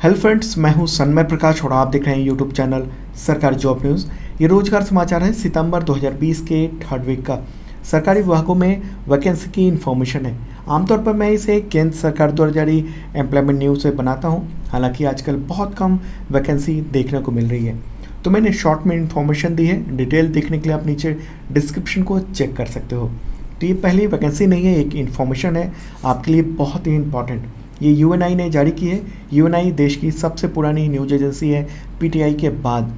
Hello friends, मैं हूं सन्मय प्रकाश और आप देख रहे हैं यूट्यूब चैनल सरकारी जॉब न्यूज़। ये रोजगार समाचार है सितंबर 2020 के थर्ड वीक का। सरकारी विभागों में वैकेंसी की इन्फॉर्मेशन है। आमतौर पर मैं इसे केंद्र सरकार द्वारा जारी एम्प्लॉयमेंट न्यूज़ से बनाता हूं। हालांकि आजकल बहुत कम वैकेंसी देखने को मिल रही है, तो मैंने शॉर्ट में इन्फॉर्मेशन दी है। डिटेल देखने के लिए आप नीचे डिस्क्रिप्शन को चेक कर सकते हो। तो ये पहली वैकेंसी नहीं है, एक इन्फॉर्मेशन है आपके लिए बहुत ही इंपॉर्टेंट। ये यूएनआई ने जारी की है। यूएनआई देश की सबसे पुरानी न्यूज एजेंसी है पीटीआई के बाद।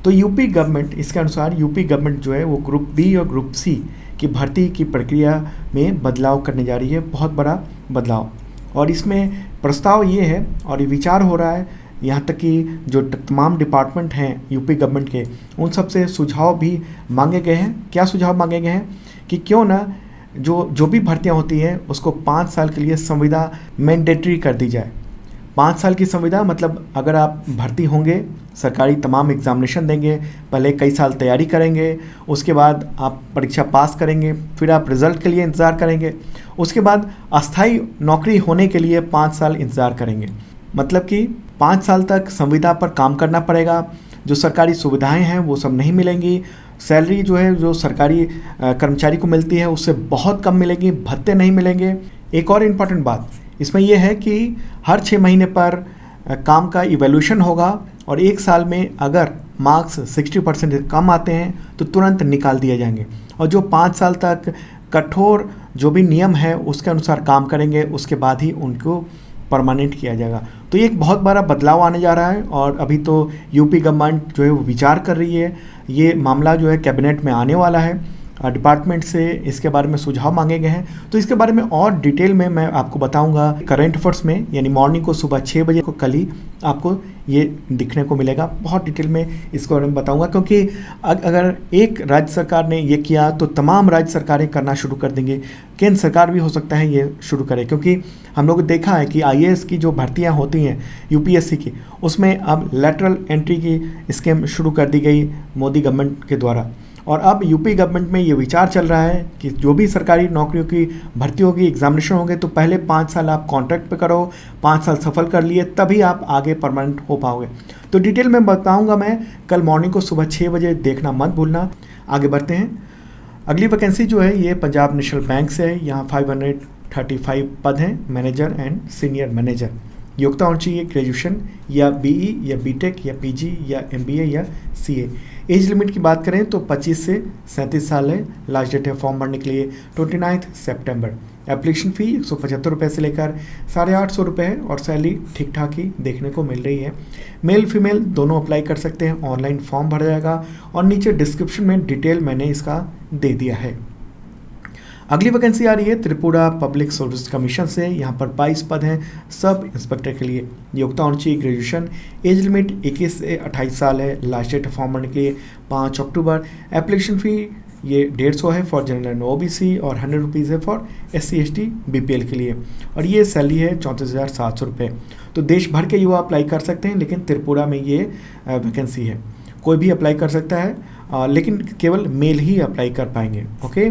तो यूपी गवर्नमेंट, इसके अनुसार यूपी गवर्नमेंट जो है वो ग्रुप बी और ग्रुप सी की भर्ती की प्रक्रिया में बदलाव करने जा रही है, बहुत बड़ा बदलाव। और इसमें प्रस्ताव ये है और ये विचार हो रहा है, यहाँ तक कि जो तमाम डिपार्टमेंट हैं यूपी गवर्नमेंट के, उन सब से सुझाव भी मांगे गए हैं। क्या सुझाव मांगे गए हैं कि क्यों ना जो भी भर्तियां होती हैं उसको 5 साल के लिए संविदा मैंडेटरी कर दी जाए। 5 साल की संविदा मतलब अगर आप भर्ती होंगे, सरकारी तमाम एग्जामिनेशन देंगे, पहले कई साल तैयारी करेंगे, उसके बाद आप परीक्षा पास करेंगे, फिर आप रिज़ल्ट के लिए इंतज़ार करेंगे, उसके बाद अस्थाई नौकरी होने के लिए 5 साल इंतज़ार करेंगे। मतलब कि 5 साल तक संविदा पर काम करना पड़ेगा। जो सरकारी सुविधाएं हैं वो सब नहीं मिलेंगी। सैलरी जो है जो सरकारी कर्मचारी को मिलती है उससे बहुत कम मिलेगी, भत्ते नहीं मिलेंगे। एक और इम्पॉर्टेंट बात इसमें यह है कि हर 6 महीने पर काम का इवैल्यूएशन होगा और 1 साल में अगर मार्क्स 60% से कम आते हैं तो तुरंत निकाल दिए जाएंगे। और जो 5 साल तक कठोर जो भी नियम है उसके अनुसार काम करेंगे उसके बाद ही उनको परमानेंट किया जाएगा। तो ये एक बहुत बड़ा बदलाव आने जा रहा है और अभी तो यूपी गवर्नमेंट जो है वो विचार कर रही है। ये मामला जो है कैबिनेट में आने वाला है। डिपार्टमेंट से इसके बारे में सुझाव मांगे गए हैं, तो इसके बारे में और डिटेल में मैं आपको बताऊंगा करंट अफेयर्स में, यानी मॉर्निंग को सुबह 6 बजे को कल ही आपको ये दिखने को मिलेगा। बहुत डिटेल में इसके बारे में बताऊंगा, क्योंकि अगर एक राज्य सरकार ने ये किया तो तमाम राज्य सरकारें करना शुरू कर देंगे। केंद्र सरकार भी हो सकता है ये शुरू करे, क्योंकि हम लोग देखा है कि आईएएस की जो भर्तियां होती हैं यूपीएससी की, उसमें अब लैटरल एंट्री की स्कीम शुरू कर दी गई मोदी गवर्नमेंट के द्वारा। और अब यूपी गवर्नमेंट में ये विचार चल रहा है कि जो भी सरकारी नौकरियों की भर्ती होगी, एग्जामिनेशन होंगे, तो पहले 5 साल आप कॉन्ट्रैक्ट पे करो, 5 साल सफल कर लिए तभी आप आगे परमानेंट हो पाओगे। तो डिटेल में बताऊंगा मैं कल मॉर्निंग को सुबह 6 बजे, देखना मत भूलना। आगे बढ़ते हैं। अगली वैकेंसी जो है ये पंजाब नेशनल बैंक से है। यहाँ 535 पद हैं, मैनेजर एंड सीनियर मैनेजर। योग्यता होनी चाहिए ग्रेजुएशन या बीई या बीटेक या पीजी या एमबीए या सीए। एज लिमिट की बात करें तो 25 से 37 साल है। लास्ट डेट है फॉर्म भरने के लिए 29 सितंबर। एप्लीकेशन फ़ी 175 रुपये से लेकर 850 रुपये है और सैलरी ठीक ठाक ही देखने को मिल रही है। मेल फीमेल दोनों अप्लाई कर सकते हैं। ऑनलाइन फॉर्म भरा जाएगा और नीचे डिस्क्रिप्शन में डिटेल मैंने इसका दे दिया है। अगली वैकेंसी आ रही है त्रिपुरा पब्लिक सर्विस कमीशन से। यहाँ पर 22 पद हैं सब इंस्पेक्टर के लिए। योग्यता होनी चाहिए ग्रेजुएशन। एज लिमिट 21 से 28 साल है। लास्ट डेट फॉर्म भरने के लिए 5 अक्टूबर। एप्लीकेशन फ़ी ये 150 है फॉर जनरल एंड ओबीसी और 100 रुपीज़ है फॉर SC ST BPL के लिए। और ये सैलरी है 34,700 रुपये। तो देश भर के युवा अप्लाई कर सकते हैं, लेकिन त्रिपुरा में ये वैकेंसी है। कोई भी अप्लाई कर सकता है, लेकिन केवल मेल ही अप्लाई कर पाएंगे। ओके।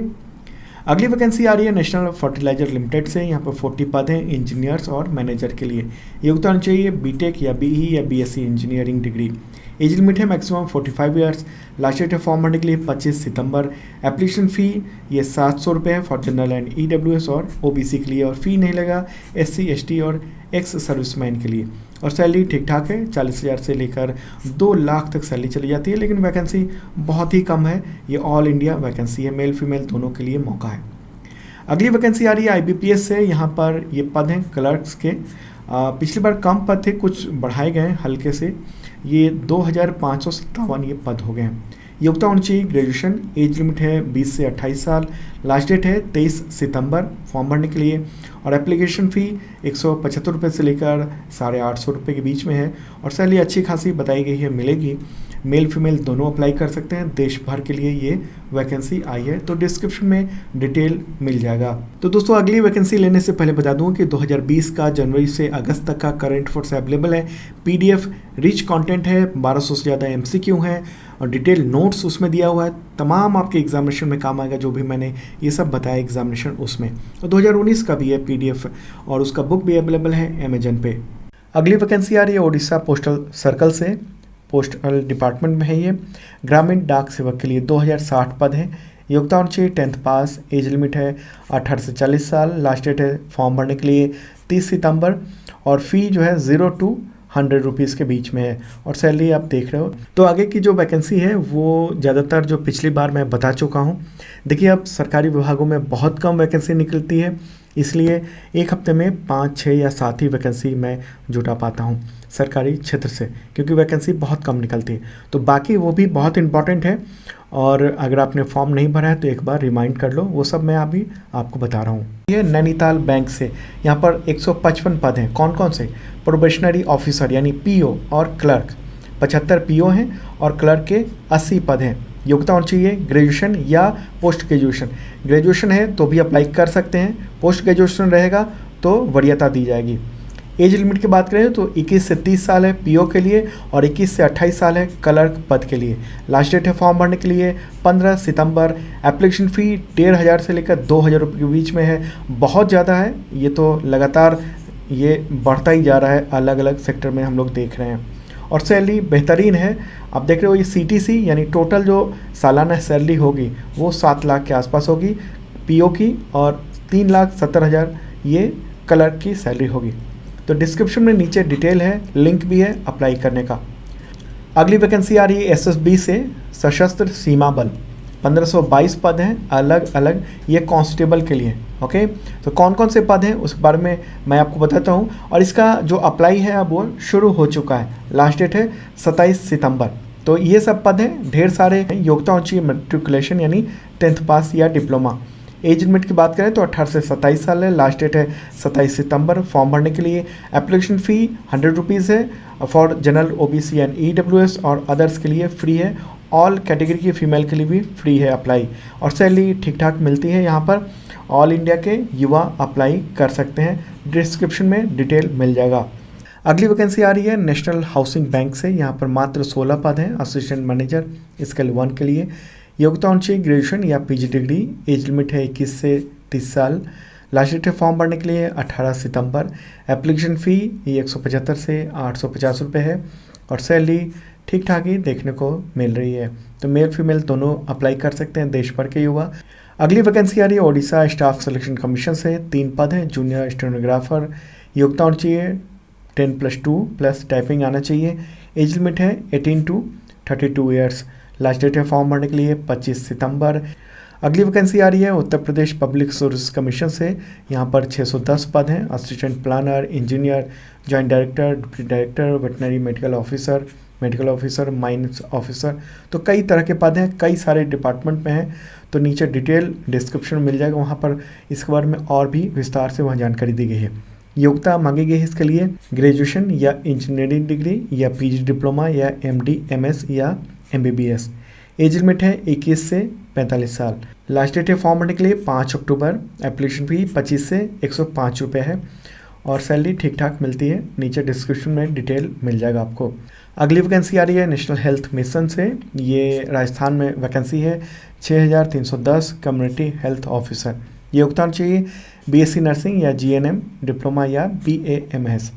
अगली वैकेंसी आ रही है नेशनल फर्टिलाइजर लिमिटेड से। यहाँ पर 40 पद हैं इंजीनियर्स और मैनेजर के लिए। योग्यता होनी चाहिए बीटेक या बीई या BSc engineering degree. Age limit है मैक्सिमम 45 ईयर्स। लास्ट डेट है फॉर्म भरने के लिए 25 सितंबर। एप्लीकेशन फ़ी ये 700 रुपये है फॉर जनरल एंड EWS और OBC के लिए, और फ़ी नहीं लगा SC ST और एक्स सर्विसमैन के लिए। और सैलरी ठीक ठाक है, 40,000 से लेकर 2 लाख तक सैलरी चली जाती है, लेकिन वैकेंसी बहुत ही कम है। ये ऑल इंडिया वैकेंसी है, मेल फीमेल दोनों के लिए मौका है। अगली वैकेंसी आ रही है IBPS से। यहाँ पर ये पद हैं क्लर्क्स के। पिछली बार कम पद थे, कुछ बढ़ाए गए हैं हल्के से। ये 2,557 ये पद हो गए हैं। योग्यता होनी चाहिए ग्रेजुएशन। एज लिमिट है 20 से 28 साल। लास्ट डेट है 23 सितंबर फॉर्म भरने के लिए। और एप्लीकेशन फ़ी 175 रुपये से लेकर 850 रुपये के बीच में है। और सैलरी अच्छी खासी बताई गई है, मिलेगी। मेल फीमेल दोनों अप्लाई कर सकते हैं। देश भर के लिए ये वैकेंसी आई है, तो डिस्क्रिप्शन में डिटेल मिल जाएगा। तो दोस्तों अगली वैकेंसी लेने से पहले बता दूं कि 2020 का जनवरी से अगस्त तक का करंट अफेयर्स अवेलेबल है। PDF रिच कंटेंट है, 1200 से ज़्यादा MCQ हैं और डिटेल नोट्स उसमें दिया हुआ है। तमाम आपके एग्जामिनेशन में काम आएगा, जो भी मैंने ये सब बताया एग्जामिनेशन उसमें। और 2019 का भी है PDF और उसका बुक भी अवेलेबल है अमेजन पे। अगली वैकेंसी आ रही है उड़ीसा पोस्टल सर्कल से, पोस्टल डिपार्टमेंट में है ये। ग्रामीण डाक सेवक के लिए 2060 पद हैं। योग्यता होनी चाहिए 10th पास। एज लिमिट है 18 से 40 साल। लास्ट डेट है फॉर्म भरने के लिए 30 सितंबर और फ़ी जो है 0 to 100 रुपीज़ के बीच में है और सैलरी आप देख रहे हो। तो आगे की जो वैकेंसी है वो ज़्यादातर जो पिछली बार मैं बता चुका हूँ। देखिए अब सरकारी विभागों में बहुत कम वैकेंसी निकलती है, इसलिए एक हफ्ते में 5, 6 या 7 ही वैकेंसी मैं जुटा पाता हूँ सरकारी क्षेत्र से, क्योंकि वैकेंसी बहुत कम निकलती है। तो बाकी वो भी बहुत इंपॉर्टेंट है और अगर आपने फॉर्म नहीं भरा है तो एक बार रिमाइंड कर लो, वो सब मैं अभी आपको बता रहा हूँ। ये नैनीताल बैंक से यहाँ पर 155 पद हैं। कौन कौन से? प्रोबेशनरी ऑफिसर यानी पीओ और क्लर्क 75 पीओ हैं और क्लर्क के 80 पद हैं। योग्यता होनी चाहिए ग्रेजुएशन या पोस्ट ग्रेजुएशन। ग्रेजुएशन है तो भी अप्लाई कर सकते हैं, पोस्ट ग्रेजुएशन रहेगा तो वरीयता दी जाएगी। एज लिमिट की बात करें तो 21 से 30 साल है पीओ के लिए और 21 से 28 साल है क्लर्क पद के लिए। लास्ट डेट है फॉर्म भरने के लिए 15 सितंबर। एप्लीकेशन फ़ी 1500 से लेकर 2000 रुपये के बीच में है। बहुत ज़्यादा है, ये तो लगातार ये बढ़ता ही जा रहा है, अलग अलग सेक्टर में हम लोग देख रहे हैं। और सैलरी बेहतरीन है, आप देख रहे हो ये सीटीसी यानी टोटल जो सालाना सैलरी होगी वो 7 लाख के आसपास होगी पीओ की और 3,70,000 ये क्लर्क की सैलरी होगी। तो डिस्क्रिप्शन में नीचे डिटेल है, लिंक भी है अप्लाई करने का। अगली वैकेंसी आ रही है एसएसबी से, सशस्त्र सीमा बल। 1522 पद हैं अलग अलग, ये कांस्टेबल के लिए। ओके, तो कौन कौन से पद हैं उस बारे में मैं आपको बताता हूं। और इसका जो अप्लाई है अब वो शुरू हो चुका है, लास्ट डेट है 27 सितंबर। तो ये सब पद हैं, ढेर सारे हैं। योग्यता होनी चाहिए मेट्रिकुलेशन यानी 10th पास या डिप्लोमा। एज लिमिट की बात करें तो 18 से 27 साल है। लास्ट डेट है 27 सितंबर। फॉर्म भरने के लिए एप्लीकेशन फ़ी 100 रुपीज़ है। For general OBC and EWS और अदर्स के लिए फ्री है। ऑल कैटेगरी की फ़ीमेल के लिए भी फ्री है अप्लाई और सैलरी ठीक ठाक मिलती है। यहाँ पर ऑल इंडिया के युवा अप्लाई कर सकते हैं, डिस्क्रिप्शन में डिटेल मिल जाएगा। अगली वैकेंसी आ रही है नेशनल हाउसिंग बैंक से। यहाँ पर मात्र 16 पद हैं असिस्टेंट मैनेजर स्केल 1 के लिए। योग्यता होनी चाहिए ग्रेजुएशन या पीजी डिग्री। एज लिमिट है 21 से 30 साल। लास्ट डेट है फॉर्म भरने के लिए 18 सितंबर। एप्लीकेशन फ़ी 175 से 850 रुपये है और सैलरी ठीक ठाक ही देखने को मिल रही है। तो मेल फीमेल दोनों अप्लाई कर सकते हैं, देश भर के युवा। अगली वैकेंसी आ रही है ओडिशा स्टाफ सिलेक्शन कमीशन से। 3 पद हैं जूनियर स्टेनोग्राफर। योग्यता होनी चाहिए 10+2 प्लस टाइपिंग आना चाहिए। एज लिमिट है 18 to 32 ईयर्स। लास्ट डेट है फॉर्म भरने के लिए 25 सितंबर। अगली वैकेंसी आ रही है Uttar Pradesh public service commission से। यहाँ पर 610 पद हैं assistant planner, engineer, joint director, deputy director, veterinary medical officer, mines officer. तो कई तरह के पद हैं, कई सारे डिपार्टमेंट में हैं। तो नीचे डिटेल डिस्क्रिप्शन मिल जाएगा, वहाँ पर इसके बारे में और भी विस्तार से वहाँ जानकारी दी गई है। योग्यता मांगी गई है इसके लिए ग्रेजुएशन या इंजीनियरिंग डिग्री या पीजी डिप्लोमा या एमडी, एमएस या एमबीबीएस। एज लिमिट है 21 से 45 साल। लास्ट डेट है फॉर्म भरने के लिए 5 अक्टूबर। एप्लीकेशन फ़ी 25 से 105 रुपये है और सैलरी ठीक ठाक मिलती है। नीचे डिस्क्रिप्शन में डिटेल मिल जाएगा आपको। अगली वैकेंसी आ रही है नेशनल हेल्थ मिशन से। ये राजस्थान में वैकेंसी है 6310 कम्युनिटी हेल्थ ऑफिसर। योग्यता चाहिए बीएससी नर्सिंग या जीएनएम डिप्लोमा या बीएएमएस।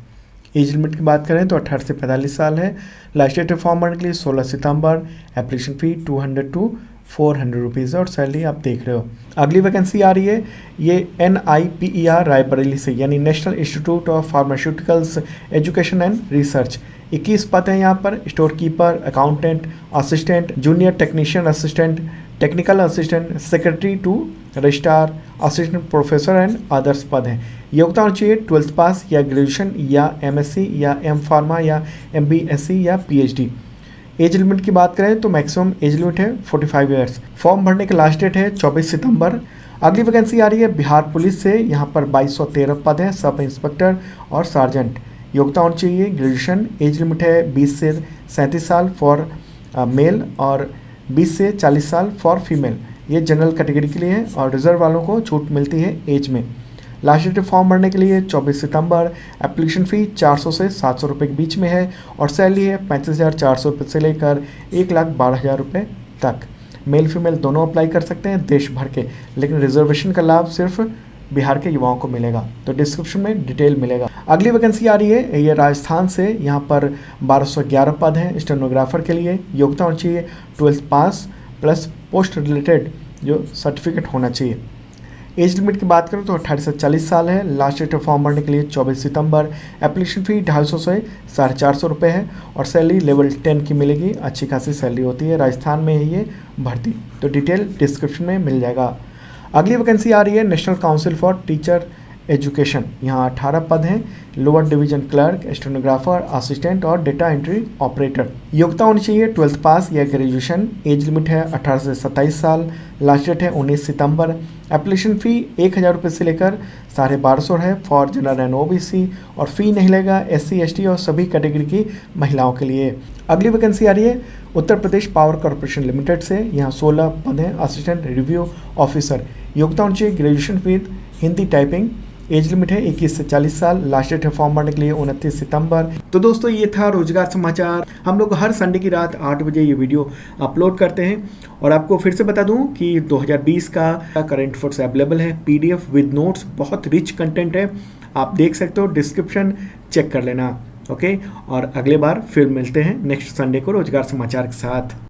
एज लिमिट की बात करें तो 18 से 45 साल है। लास्ट डेट फॉर्म भरने के लिए 16 सितंबर। एप्लीकेशन फ़ी 200 to 400 रुपीज़ और सैलरी आप देख रहे हो। अगली वैकेंसी आ रही है ये NIPER रायबरेली से यानी national institute of pharmaceuticals education and research. 21 पद हैं यहाँ पर store keeper, accountant, assistant, junior technician assistant, technical assistant, secretary to registrar, assistant professor and others पद हैं। योग्यता होनी चाहिए 12th पास या ग्रेजुएशन या MSc या M फार्मा या MBSc या PhD। एज लिमिट की बात करें तो मैक्सिमम एज लिमिट है 45 ईयर्स। फॉर्म भरने का लास्ट डेट है 24 सितंबर। अगली वैकेंसी आ रही है बिहार पुलिस से। यहाँ पर 2213 पद हैं सब इंस्पेक्टर और सार्जेंट। योग्यता होनी चाहिए ग्रेजुएशन। एज लिमिट है 20 से 37 साल फॉर मेल और 20 से 40 साल फॉर फीमेल। ये जनरल कैटेगरी के लिए है और रिजर्व वालों को छूट मिलती है एज में। लास्ट डेट फॉर्म भरने के लिए 24 सितंबर। एप्लीकेशन फ़ी 400 से 700 रुपये के बीच में है और सैलरी है 35,400 रुपये से लेकर 1,12,000 रुपये तक। मेल फीमेल दोनों अप्लाई कर सकते हैं देश भर के, लेकिन रिजर्वेशन का लाभ सिर्फ बिहार के युवाओं को मिलेगा। तो डिस्क्रिप्शन में डिटेल मिलेगा। अगली वैकेंसी आ रही है ये राजस्थान से। यहाँ पर 1211 पद हैं स्टेनोग्राफर के लिए। योग्यता होनी चाहिए 12th पास प्लस पोस्ट रिलेटेड जो सर्टिफिकेट होना चाहिए। एज लिमिट की बात करें तो 18 से 40 साल है। लास्ट डेट फॉर्म भरने के लिए 24 सितंबर। एप्लीकेशन फ़ी 250 से 450 रुपये है और सैलरी लेवल 10 की मिलेगी। अच्छी खासी सैलरी होती है। राजस्थान में है ये भर्ती, तो डिटेल डिस्क्रिप्शन में मिल जाएगा। अगली वैकेंसी आ रही है national council for teacher education. यहाँ 18 पद हैं। Lower division clerk, stenographer, assistant और डेटा एंट्री ऑपरेटर। योग्यता होनी चाहिए 12th पास या ग्रेजुएशन। एज लिमिट है 18 से 27 साल। लास्ट डेट है 19 सितंबर। एप्लीकेशन फ़ी 1000 रुपये से लेकर 1250 है फॉर जनरल एंड OBC और फ़ी नहीं लेगा SC ST और सभी कैटेगरी की महिलाओं के लिए। अगली वैकेंसी आ रही है उत्तर प्रदेश पावर कॉर्पोरेशन लिमिटेड से। यहाँ 16 पद हैं असिस्टेंट रिव्यू ऑफिसर। योग्यता होनी चाहिए graduation with Hindi typing. Age limit है 21 से 40 साल। लास्ट डेट है फॉर्म भरने के लिए 29 सितंबर। तो दोस्तों ये था रोजगार समाचार। हम लोग हर संडे की रात 8 बजे ये वीडियो अपलोड करते हैं। और आपको फिर से बता दूं कि 2020 का करंट अफेयर्स अवेलेबल है PDF विद नोट्स। बहुत रिच कंटेंट है, आप देख सकते हो, डिस्क्रिप्शन चेक कर लेना। ओके, और अगले बार फिर मिलते हैं नेक्स्ट संडे को रोजगार समाचार के साथ।